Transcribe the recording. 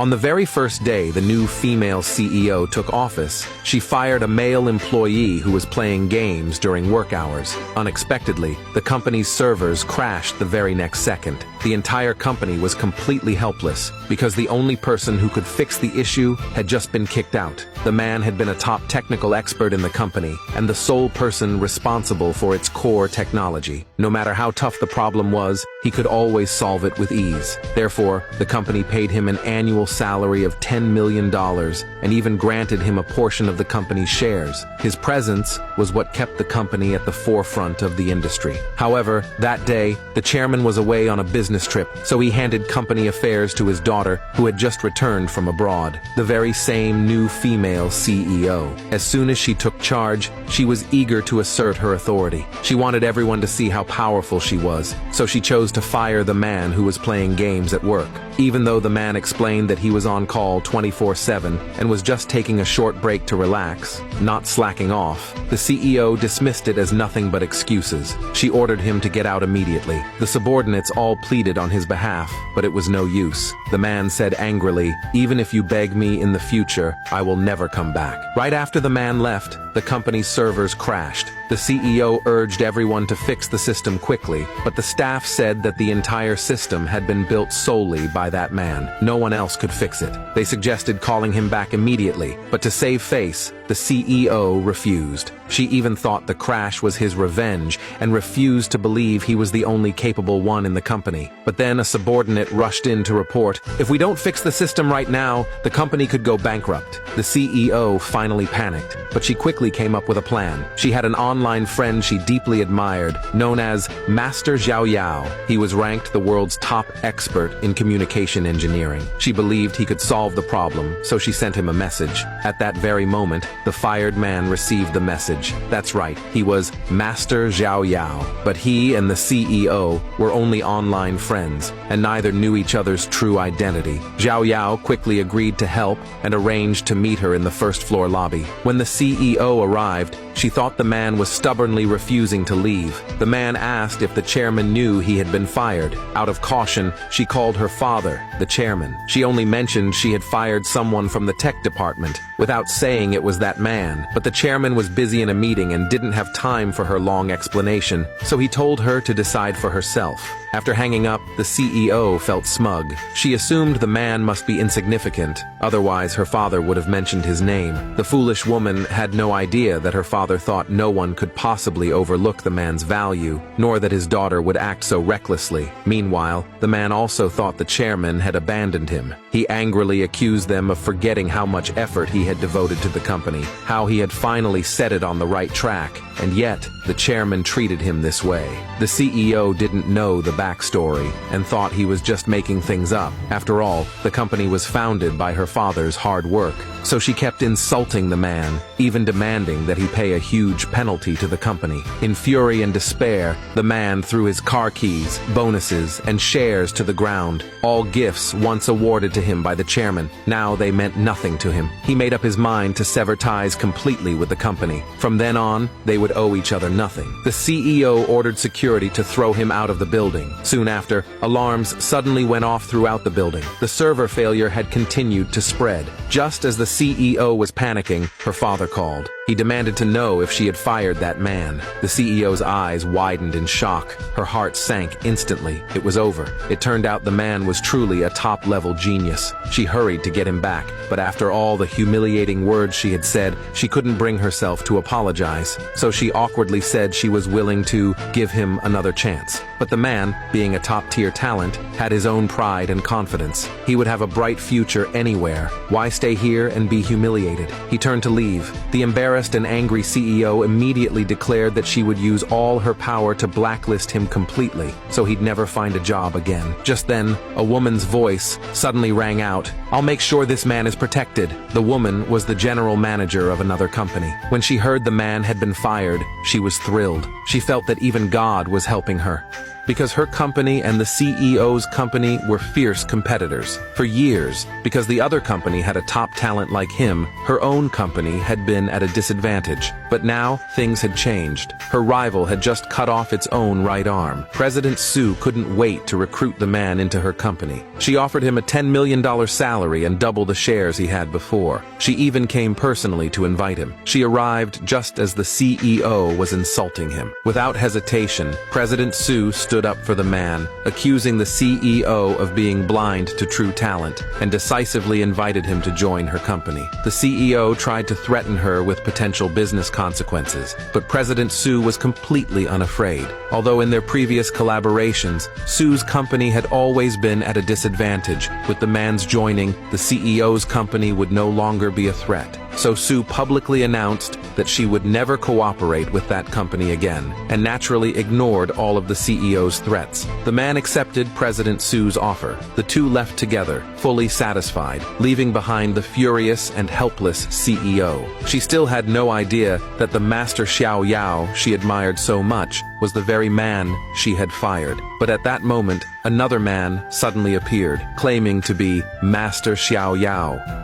On the very first day the new female CEO took office, she fired a male employee who was playing games during work hours. Unexpectedly, the company's servers crashed the very next second. The entire company was completely helpless because the only person who could fix the issue had just been kicked out. The man had been a top technical expert in the company and the sole person responsible for its core technology. No matter how tough the problem was, he could always solve it with ease. Therefore, the company paid him an annual salary of $10 million and even granted him a portion of the company's shares. His presence was what kept the company at the forefront of the industry. However, that day, the chairman was away on a business trip, so he handed company affairs to his daughter, who had just returned from abroad, the very same new female CEO. As soon as she took charge, she was eager to assert her authority. She wanted everyone to see how powerful she was, so she chose to fire the man who was playing games at work. Even though the man explained that he was on call 24/7 and was just taking a short break to relax, not slacking off, the CEO dismissed it as nothing but excuses. She ordered him to get out immediately. The subordinates all pleaded on his behalf, but it was no use. The man said angrily, "Even if you beg me in the future, I will never come back." Right after the man left, the company's servers crashed. The CEO urged everyone to fix the system quickly, but the staff said that the entire system had been built solely by that man. No one else could fix it. They suggested calling him back immediately, but to save face, the CEO refused. She even thought the crash was his revenge and refused to believe he was the only capable one in the company. But then a subordinate rushed in to report, "If we don't fix the system right now, the company could go bankrupt." The CEO finally panicked, but she quickly came up with a plan. She had an online friend she deeply admired, known as Master Zhao Yao. He was ranked the world's top expert in communication engineering. She believed he could solve the problem, so she sent him a message. At that very moment, the fired man received the message. That's right, he was Master Zhao Yao, but he and the CEO were only online friends, and neither knew each other's true identity. Zhao Yao quickly agreed to help and arranged to meet her in the first-floor lobby. When the CEO arrived, she thought the man was stubbornly refusing to leave. The man asked if the chairman knew he had been fired. Out of caution, she called her father, the chairman. She only mentioned she had fired someone from the tech department, without saying it was that man. But the chairman was busy in a meeting and didn't have time for her long explanation, so he told her to decide for herself. After hanging up, the CEO felt smug. She assumed the man must be insignificant, otherwise her father would have mentioned his name. The foolish woman had no idea that her father thought no one could possibly overlook the man's value, nor that his daughter would act so recklessly. Meanwhile, the man also thought the chairman had abandoned him. He angrily accused them of forgetting how much effort he had devoted to the company, how he had finally set it on the right track, and yet the chairman treated him this way. The CEO didn't know the backstory and thought he was just making things up. After all, the company was founded by her father's hard work, so she kept insulting the man, even demanding that he pay a huge penalty to the company. In fury and despair, the man threw his car keys, bonuses, and shares to the ground, all gifts once awarded to him by the chairman. Now they meant nothing to him. He made up his mind to sever ties completely with the company. From then on, they would owe each other nothing. The CEO ordered security to throw him out of the building. Soon after, alarms suddenly went off throughout the building. The server failure had continued to spread. Just as the CEO was panicking, her father called. He demanded to know if she had fired that man. The CEO's eyes widened in shock. Her heart sank instantly. It was over. It turned out the man was truly a top-level genius. She hurried to get him back, but after all the humiliating words she had said, she couldn't bring herself to apologize. So she awkwardly said she was willing to give him another chance. But the man, being a top-tier talent, had his own pride and confidence. He would have a bright future anywhere. Why stay here and be humiliated? He turned to leave. The embarrassed and angry CEO immediately declared that she would use all her power to blacklist him completely, so he'd never find a job again. Just then, a woman's voice suddenly rang out, "I'll make sure this man is protected." The woman was the general manager of another company. When she heard the man had been fired, she was thrilled. She felt that even God was helping her. because her company and the CEO's company were fierce competitors. For years, because the other company had a top talent like him, her own company had been at a disadvantage. But now, things had changed. Her rival had just cut off its own right arm. President Sue couldn't wait to recruit the man into her company. She offered him a $10 million salary and double the shares he had before. She even came personally to invite him. She arrived just as the CEO was insulting him. Without hesitation, President Sue stood up for the man, accusing the CEO of being blind to true talent, and decisively invited him to join her company. The CEO tried to threaten her with potential business consequences, but President Sue was completely unafraid. Although in their previous collaborations, Sue's company had always been at a disadvantage. With the man's joining, the CEO's company would no longer be a threat. So Sue publicly announced that she would never cooperate with that company again, and naturally ignored all of the CEO's threats. The man accepted President Sue's offer. The two left together, fully satisfied, leaving behind the furious and helpless CEO. She still had no idea that the Master Xiao Yao she admired so much was the very man she had fired. But at that moment, another man suddenly appeared, claiming to be Master Xiao Yao.